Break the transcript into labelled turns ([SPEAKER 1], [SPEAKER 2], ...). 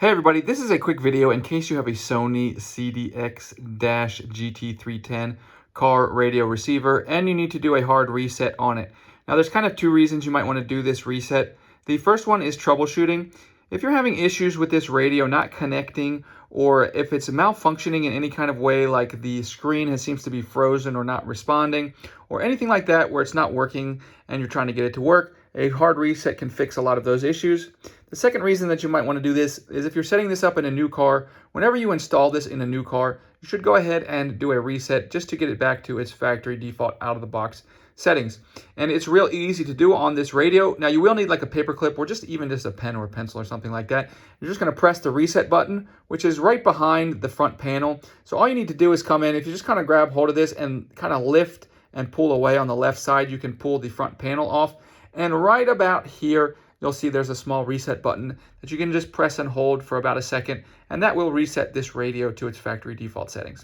[SPEAKER 1] Hey everybody, this is a quick video in case you have a Sony CDX-GT310 car radio receiver and you need to do a hard reset on it. Now there's kind of two reasons you might want to do this reset. The first one is troubleshooting. If you're having issues with this radio not connecting, or if it's malfunctioning in any kind of way, like the screen seems to be frozen or not responding, or anything like that where it's not working and you're trying to get it to work, a hard reset can fix a lot of those issues. The second reason that you might want to do this is if you're setting this up in a new car, whenever you install this in a new car, you should go ahead and do a reset just to get it back to its factory default out-of-the-box settings. And it's real easy to do on this radio. Now you will need like a paper clip or just a pen or a pencil or something like that. You're just going to press the reset button, which is right behind the front panel. So all you need to do is come in. If you just kind of grab hold of this and kind of lift and pull away on the left side, you can pull the front panel off. And right about here, you'll see there's a small reset button that you can just press and hold for about a second, and that will reset this radio to its factory default settings.